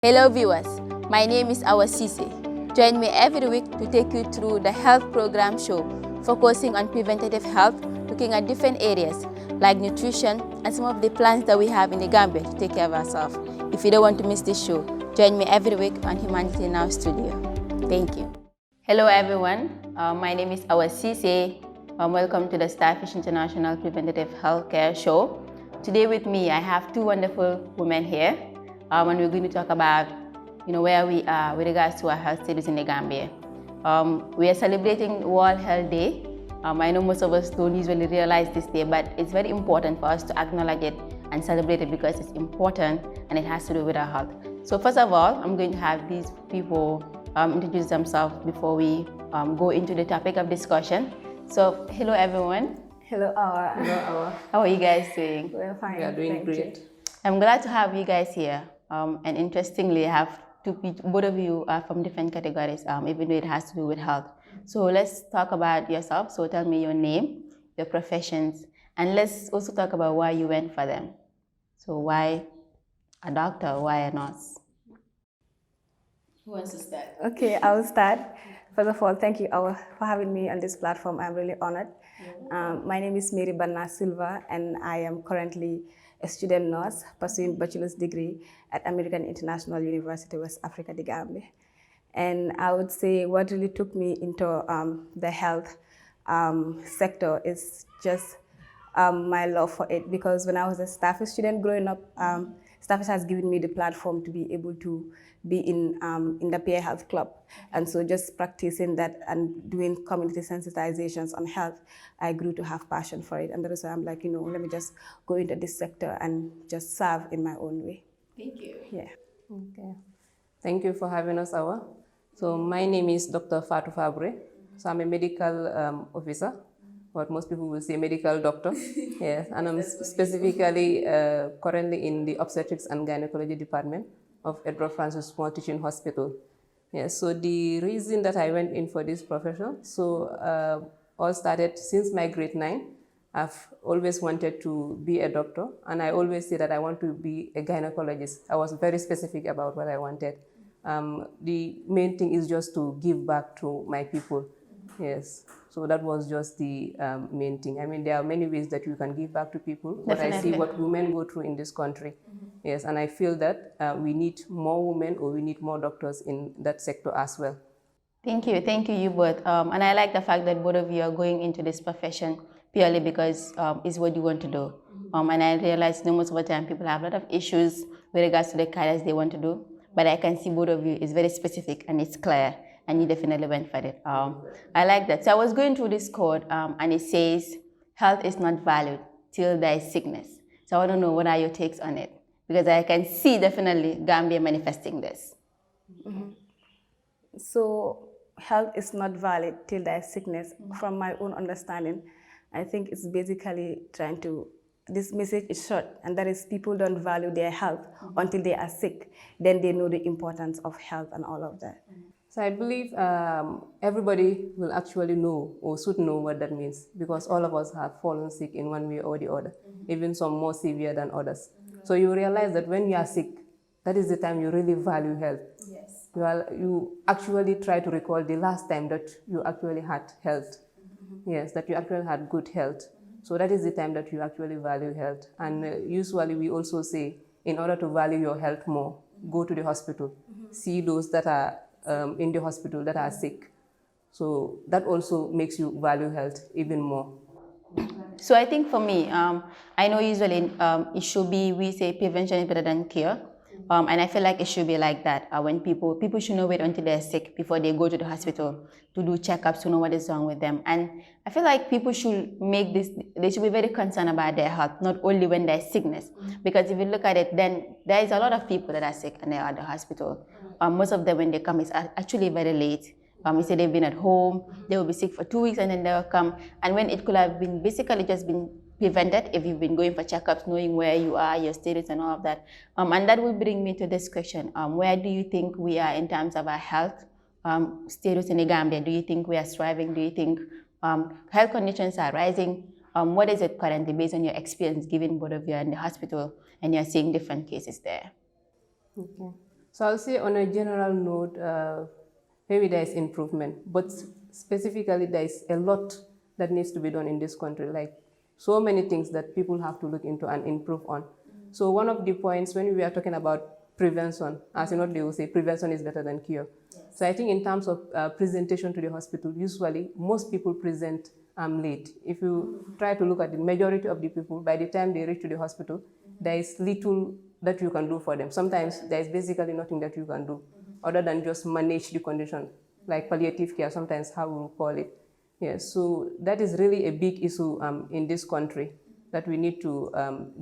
Hello viewers, my name is Awa Sise. Join me every week to take you through the health program show focusing on preventative health, looking at different areas like nutrition and some of the plans that we have in the Gambia to take care of ourselves. If you don't want to miss this show, join me every week on Humanity Now Studio. Thank you. Hello everyone, my name is Awa Sise. Welcome to the Starfish International Preventative Healthcare Show. Today with me, I have two wonderful women here. And we're going to talk about, where we are with regards to our health status in the Gambia. We are celebrating World Health Day. I know most of us don't usually realize this day, but it's very important for us to acknowledge it and celebrate it because it's important and it has to do with our health. So first of all, I'm going to have these people introduce themselves before we go into the topic of discussion. So hello everyone. Hello Awa. Hello Awa. How are you guys doing? We're fine. We are doing great. I'm glad to have you guys here. And interestingly, I have both of you are from different categories, even though it has to do with health. So let's talk about yourself. So tell me your name, your professions, and let's also talk about why you went for them. So why a doctor, why a nurse? Who wants to start? Okay, I will start. First of all, thank you Awa for having me on this platform. I'm really honored. My name is Banana Sylva, and I am currently a student nurse pursuing bachelor's degree at American International University, West Africa, the Gambia. And I would say what really took me into the health sector is just my love for it, because when I was a Starfish student growing up, Starfish has given me the platform to be able to be in the peer health club. And so just practicing that and doing community sensitizations on health, I grew to have passion for it. And that's why I'm like, let me just go into this sector and just serve in my own way. Thank you. Yeah. Okay. Thank you for having us, Awa. So my name is Dr. Faburay. So I'm a medical officer, but most people will say medical doctor. Yes, and I'm specifically currently in the obstetrics and gynecology department of Edward Francis Small Teaching Hospital. Yes, so the reason that I went in for this profession, all started since my grade 9. I've always wanted to be a doctor, and I always say that I want to be a gynecologist. I was very specific about what I wanted. The main thing is just to give back to my people. Yes, so that was just the main thing. I mean, there are many ways that you can give back to people, but I see what women go through in this country. Yes, and I feel that we need more women, or we need more doctors in that sector as well. Thank you, you both. And I like the fact that both of you are going into this profession purely because it's what you want to do. And I realize most of the time people have a lot of issues with regards to the careers they want to do, but I can see both of you is very specific and it's clear, and you definitely went for it. I like that. So I was going through this quote, and it says, health is not valued till there is sickness. So I want to know, what are your takes on it? Because I can see definitely Gambia manifesting this. Mm-hmm. So health is not valid till there is sickness. From my own understanding, I think it's basically trying to, this message is short, and that is people don't value their health until they are sick. Then they know the importance of health and all of that. So I believe everybody will actually know, or should know, what that means, because all of us have fallen sick in one way or the other, even some more severe than others. So you realize that when you are sick, that is the time you really value health. Yes. You actually try to recall the last time that you actually had health. Yes, that you actually had good health. So that is the time that you actually value health. And usually we also say, in order to value your health more, go to the hospital. See those that are in the hospital that are sick. So that also makes you value health even more. So I think for me, I know usually it should be, we say prevention is better than cure. And I feel like it should be like that. When people should not wait until they're sick before they go to the hospital to do checkups to know what is wrong with them. And I feel like people should make this, they should be very concerned about their health, not only when there's sickness. Because if you look at it, then there is a lot of people that are sick and they are at the hospital. Most of them, when they come, it's actually very late. You say they've been at home, they will be sick for 2 weeks and then they'll come. And when it could have been basically just been prevented if you've been going for checkups, knowing where you are, your status and all of that. And that will bring me to this question. Where do you think we are in terms of our health status in the Gambia? Do you think we are striving? Do you think health conditions are rising? What is it currently based on your experience, given both of you are in the hospital and you're seeing different cases there? Okay. So I'll say on a general note, maybe there is improvement, but specifically there is a lot that needs to be done in this country, like so many things that people have to look into and improve on. So one of the points when we are talking about prevention, as you know, they will say prevention is better than cure. Yes. So I think in terms of presentation to the hospital, usually most people present late. If you try to look at the majority of the people, by the time they reach to the hospital, there is little that you can do for them. Sometimes there is basically nothing that you can do other than just manage the condition, like palliative care, sometimes how we will call it. Yes, so that is really a big issue in this country that we need to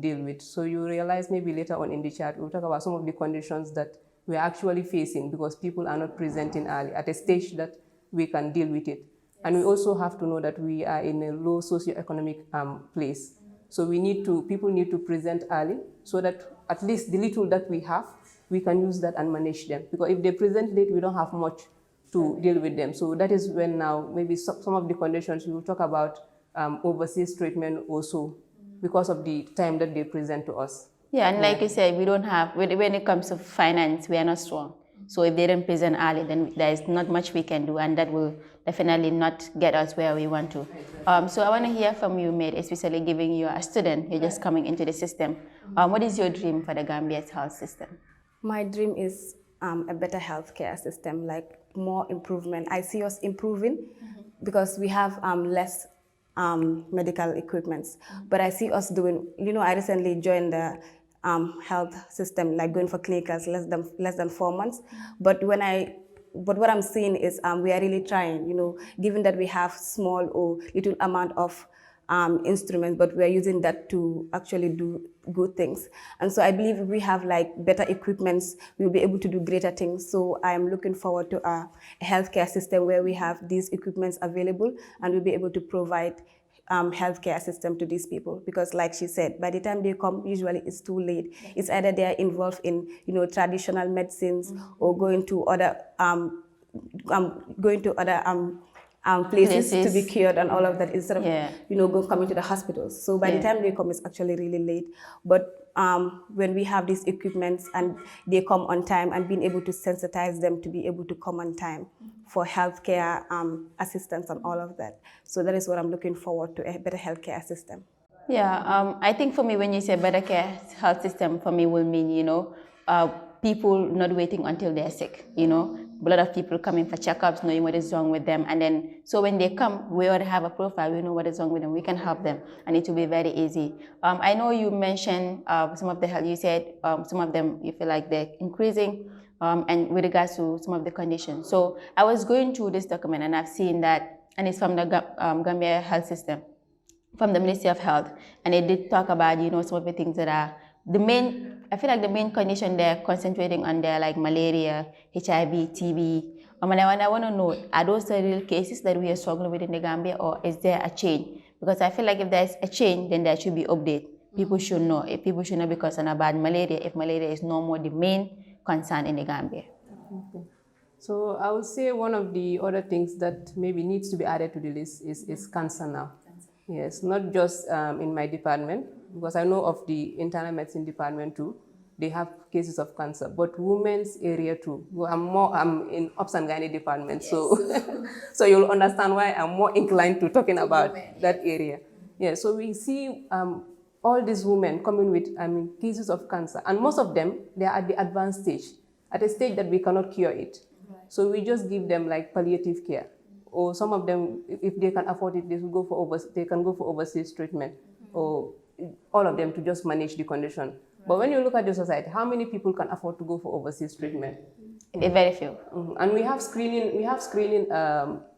deal with. So you realize maybe later on in the chat, we'll talk about some of the conditions that we're actually facing because people are not presenting early at a stage that we can deal with it. Yes. And we also have to know that we are in a low socioeconomic place. So people need to present early so that at least the little that we have, we can use that and manage them. Because if they present late, we don't have much to deal with them. So that is when now maybe some of the conditions we will talk about overseas treatment also because of the time that they present to us. Yeah, and like you said, we don't have, when it comes to finance, we are not strong. So if they don't present early, then there is not much we can do, and that will definitely not get us where we want to. So I want to hear from you, Mate, especially giving you a student, you're just coming into the system. What is your dream for the Gambia's health system? My dream is a better healthcare system, like more improvement. I see us improving because we have less medical equipments, but I see us doing, I recently joined the health system, like going for clinicals less than 4 months. But what I'm seeing is we are really trying, given that we have small or little amount of instruments, but we are using that to actually do good things. And so I believe if we have like better equipments, we'll be able to do greater things. So I'm looking forward to a healthcare system where we have these equipments available and we'll be able to provide healthcare system to these people, because like she said, by the time they come, usually it's too late. It's either they are involved in traditional medicines or going to other places to be cured and all of that, instead of coming to the hospitals. So by the time they come, it's actually really late. But when we have these equipments and they come on time, and being able to sensitize them to be able to come on time for healthcare assistance and all of that. So that is what I'm looking forward to, a better healthcare system. Yeah, I think for me, when you say better care health system, for me will mean, people not waiting until they're sick, A lot of people coming for checkups, knowing what is wrong with them. And then, so when they come, we already have a profile, we know what is wrong with them, we can help them, and it will be very easy. I know you mentioned some of the health, you said some of them, you feel like they're increasing, and with regards to some of the conditions. So I was going through this document and I've seen that, and it's from the Gambia health system, from the Ministry of Health, and they did talk about, some of the things that are I feel like the main condition they're concentrating on there, like malaria, HIV, TB. And I want to know, are those the real cases that we are struggling with in the Gambia, or is there a change? Because I feel like if there's a change, then there should be update. People should know. If people should not be concerned about malaria, if malaria is no more the main concern in the Gambia. Okay. So I would say one of the other things that maybe needs to be added to the list is cancer now. Yes, not just in my department, because I know of the internal medicine department too. They have cases of cancer, but women's area too. I'm in Ops and Gynae department, yes. So you'll understand why I'm more inclined to talking about that area. Yeah, so we see all these women coming with cases of cancer, and most of them, they are at the advanced stage, at a stage that we cannot cure it. Right. So we just give them like palliative care. Or some of them, if they can afford it, they can go for overseas treatment, or all of them to just manage the condition. Right. But when you look at the society, how many people can afford to go for overseas treatment? Very few. And we have screening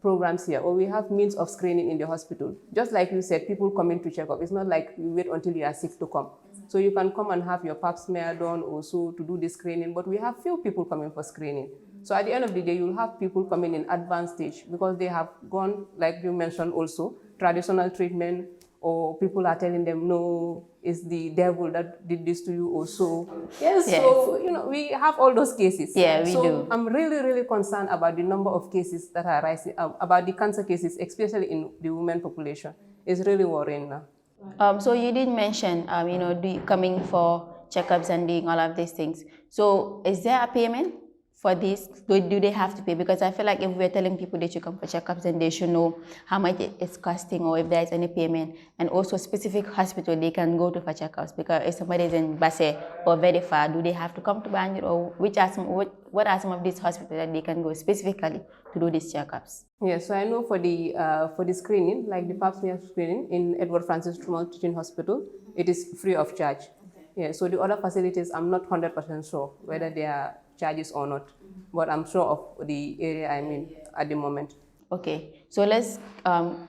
programs here, or we have means of screening in the hospital. Just like you said, people come in to check up. It's not like you wait until you are sick to come. So you can come and have your pap smear done also to do the screening, but we have few people coming for screening. So at the end of the day, you'll have people coming in advanced stage because they have gone, like you mentioned also, traditional treatment, or people are telling them, no, it's the devil that did this to you also. Yes. So, we have all those cases. Yeah, we do. I'm really, really concerned about the number of cases that are rising, about the cancer cases, especially in the women population. It's really worrying now. So you did mention, coming for checkups and doing all of these things. So is there a payment for this? Do they have to pay? Because I feel like if we're telling people they should come for checkups, then they should know how much it's costing or if there's any payment, and also specific hospital they can go to for checkups. Because if somebody is in Basse or very far, do they have to come to Banjul, or what are some of these hospitals that they can go specifically to do these checkups? Yeah, so I know for the screening, like the pap smear screening in Edward Francis Truman Teaching Hospital, it is free of charge. Yeah, so the other facilities, I'm not 100% sure whether they are charges or not, but I'm sure of the area I'm in at the moment. Okay, so let's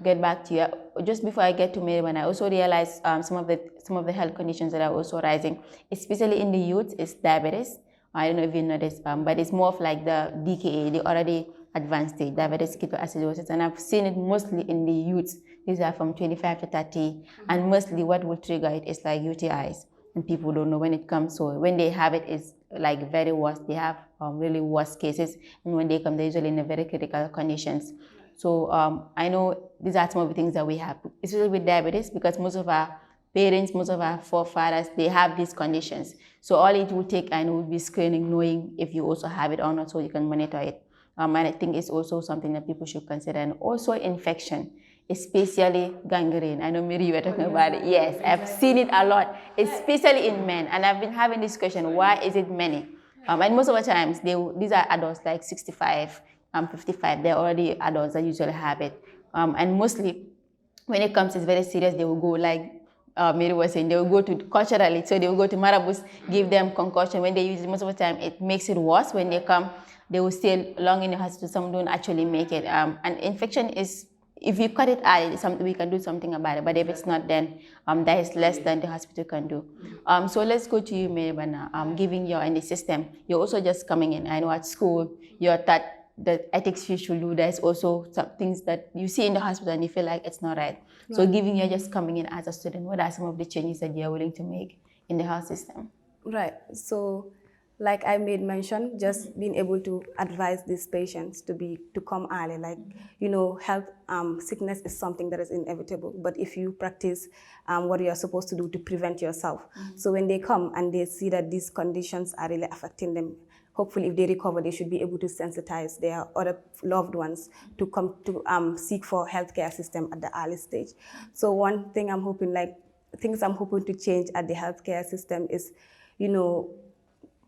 get back to you. Just before I get to Mary, I also realized some of the health conditions that are also rising, especially in the youth, is diabetes. I don't know if you know this, but it's more of like the DKA, the already advanced stage, diabetes ketoacidosis, and I've seen it mostly in the youth. These are from 25 to 30, and mostly what will trigger it is like UTIs, and people don't know when it comes. So when they have it, it's like very worse. They have really worse cases, and when they come, they're usually in a very critical conditions. So I know these are some of the things that we have, especially with diabetes, because most of our parents, most of our forefathers, they have these conditions. So all it will take, I know, would be screening, knowing if you also have it or not, so you can monitor it. And I think it's also something that people should consider. And also infection, especially gangrene. I know, Mary, you were talking about it. Yes, I've seen it a lot, especially in men. And I've been having this question, why is it many? And most of the times, these are adults like 65, 55. They're already adults that usually have it. And mostly, when it comes, it's very serious. They will go like Mary was saying, they will go to culturally. So they will go to marabouts, give them concussion. When they use it, most of the time, it makes it worse. When they come, they will stay long in the hospital. Some don't actually make it. And infection is, if you cut it early, we can do something about it. But if it's not, then there is less than the hospital can do. So let's go to you, Mary, giving you in the system. You're also just coming in. I know at school, you're taught the ethics you should do. There's also some things that you see in the hospital and you feel like it's not right. So giving you just coming in as a student, what are some of the changes that you're willing to make in the health system? Right. So like I made mention, just being able to advise these patients to come early. Like, health sickness is something that is inevitable, but if you practice what you're supposed to do to prevent yourself. So when they come and they see that these conditions are really affecting them, hopefully if they recover, they should be able to sensitize their other loved ones to come to seek for healthcare system at the early stage. So one thing I'm hoping, things I'm hoping to change at the healthcare system is,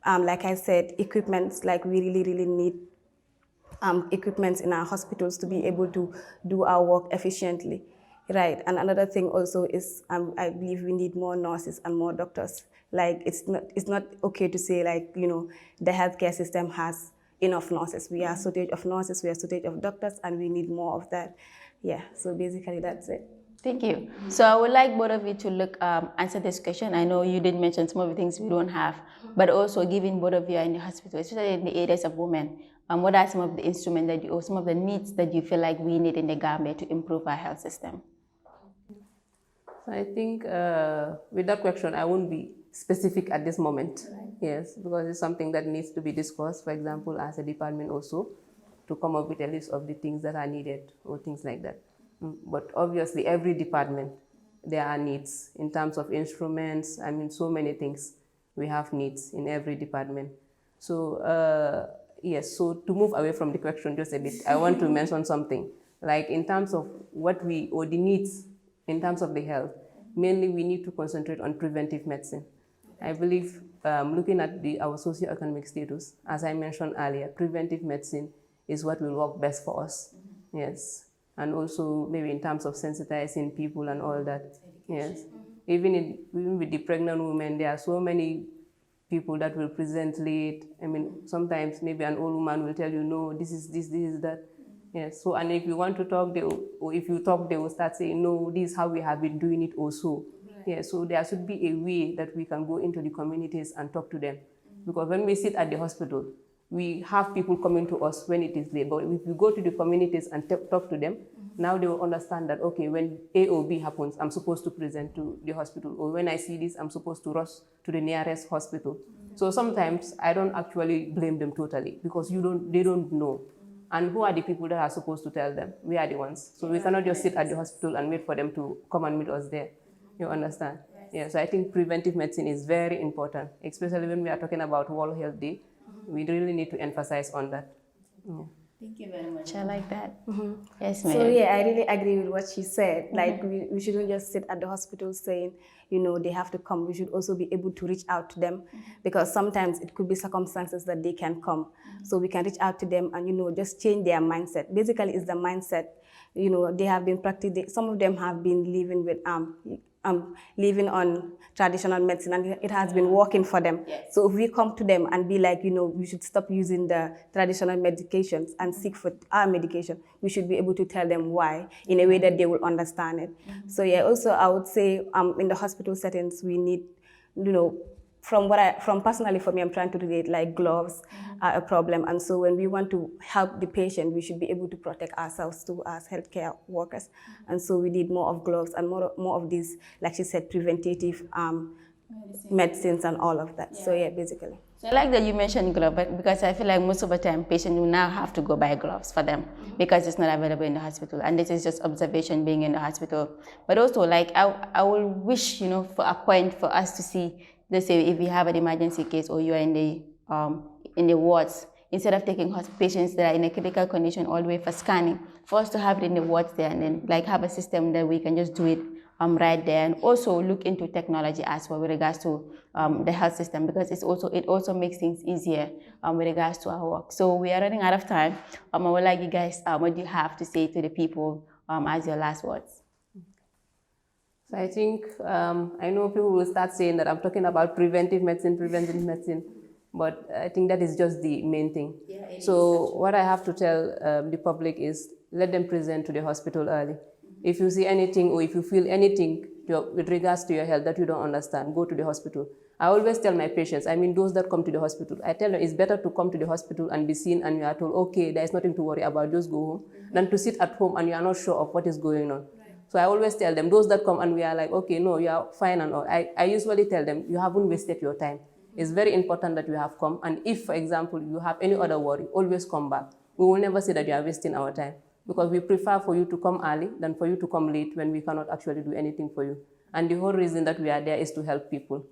like I said, equipments. Like we really need equipments in our hospitals to be able to do our work efficiently, right? And another thing also is, I believe we need more nurses and more doctors. Like it's not okay to say the healthcare system has enough nurses. We are shortage of nurses, we are shortage of doctors, and we need more of that. Yeah. So basically that's it. Thank you. So I would like both of you to answer this question. I know you did mention some of the things we don't have, but also giving both of you in the hospital, especially in the areas of women, what are some of the instruments or some of the needs that you feel like we need in the Gambia to improve our health system? So I think with that question, I won't be specific at this moment. Right. Yes, because it's something that needs to be discussed, for example, as a department also, to come up with a list of the things that are needed or things like that. But obviously, every department, there are needs in terms of instruments. I mean, so many things. We have needs in every department. So, yes, so to move away from the question just a bit, I want to mention something. Like in terms of the needs in terms of the health, mainly we need to concentrate on preventive medicine. I believe looking at our socioeconomic status, as I mentioned earlier, preventive medicine is what will work best for us. Yes. And also maybe in terms of sensitizing people and all that. Yes. Even with the pregnant women, there are so many people that will present late. I mean, sometimes maybe an old woman will tell you, no, this is this is that. Yes. So, and if you want to talk, if you talk, they will start saying, no, this is how we have been doing it also. Right. Yeah. So there should be a way that we can go into the communities and talk to them. Because when we sit at the hospital, we have people coming to us when it is late. But if we go to the communities and talk to them, now they will understand that, okay, when A or B happens, I'm supposed to present to the hospital. Or when I see this, I'm supposed to rush to the nearest hospital. So sometimes I don't actually blame them totally because they don't know. And who are the people that are supposed to tell them? We are the ones. So we cannot just sit at the hospital and wait for them to come and meet us there. You understand? Yeah, so I think preventive medicine is very important, especially when we are talking about World Health Day. We really need to emphasize on that. Yeah. Thank you very much. I like that. Yes, So ma'am. yeah, I really agree with what she said. Like we shouldn't just sit at the hospital saying, they have to come. We should also be able to reach out to them because sometimes it could be circumstances that they can come. So we can reach out to them and, just change their mindset. Basically, it's the mindset. They have been practicing, some of them have been living with, living on traditional medicine and it has been working for them. Yes. So if we come to them and be like, we should stop using the traditional medications and seek for our medication, we should be able to tell them why in a way that they will understand it. So yeah, also I would say in the hospital settings, we need, from personally for me, I'm trying to relate like gloves are a problem. And so when we want to help the patient, we should be able to protect ourselves too as healthcare workers. And so we need more of gloves and more of these, like she said, preventative medicines and all of that. So yeah, basically. So I like that you mentioned gloves, but because I feel like most of the time patients will now have to go buy gloves for them because it's not available in the hospital. And this is just observation being in the hospital. But also like I will wish, for a point for us to see, let's say if you have an emergency case or you are in the wards, instead of taking patients that are in a critical condition all the way for scanning, for us to have it in the wards there and then like have a system that we can just do it right there, and also look into technology as well with regards to the health system, because it also makes things easier with regards to our work. So we are running out of time. I would like you guys, what do you have to say to the people as your last words? So I think, I know people will start saying that I'm talking about preventive medicine, but I think that is just the main thing. Yeah, so what I have to tell the public is let them present to the hospital early. If you see anything or if you feel anything with regards to your health that you don't understand, go to the hospital. I always tell my patients, those that come to the hospital, I tell them it's better to come to the hospital and be seen and you are told, okay, there is nothing to worry about, just go home, than to sit at home and you are not sure of what is going on. So I always tell them, those that come and we are like, okay, no, you are fine and all. I usually tell them, you haven't wasted your time. It's very important that you have come. And if, for example, you have any other worry, always come back. We will never say that you are wasting our time because we prefer for you to come early than for you to come late when we cannot actually do anything for you. And the whole reason that we are there is to help people.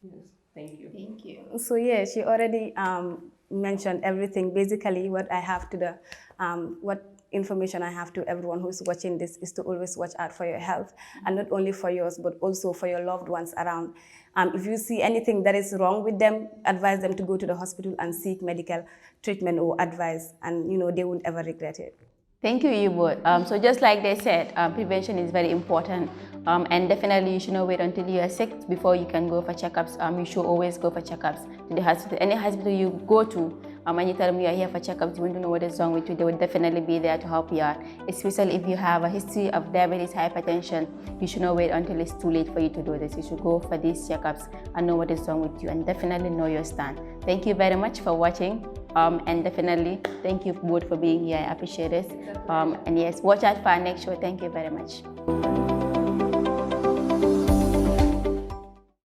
Yes. Thank you. Thank you. So yeah, she already mentioned everything. Basically, what I have to what information I have to everyone who's watching this is to always watch out for your health, and not only for yours, but also for your loved ones around. If you see anything that is wrong with them, advise them to go to the hospital and seek medical treatment or advice, and they won't ever regret it. Thank you, you both. So just like they said, prevention is very important, and definitely you should not wait until you are sick before you can go for checkups. You should always go for checkups to the hospital. Any hospital you go to, and you tell them you are here for checkups, you want to know what is wrong with you, they will definitely be there to help you out. Especially if you have a history of diabetes, hypertension, you should not wait until it's too late for you to do this. You should go for these checkups and know what is wrong with you and definitely know your stand. Thank you very much for watching. And definitely, thank you both for being here. I appreciate it. And yes, watch out for our next show. Thank you very much.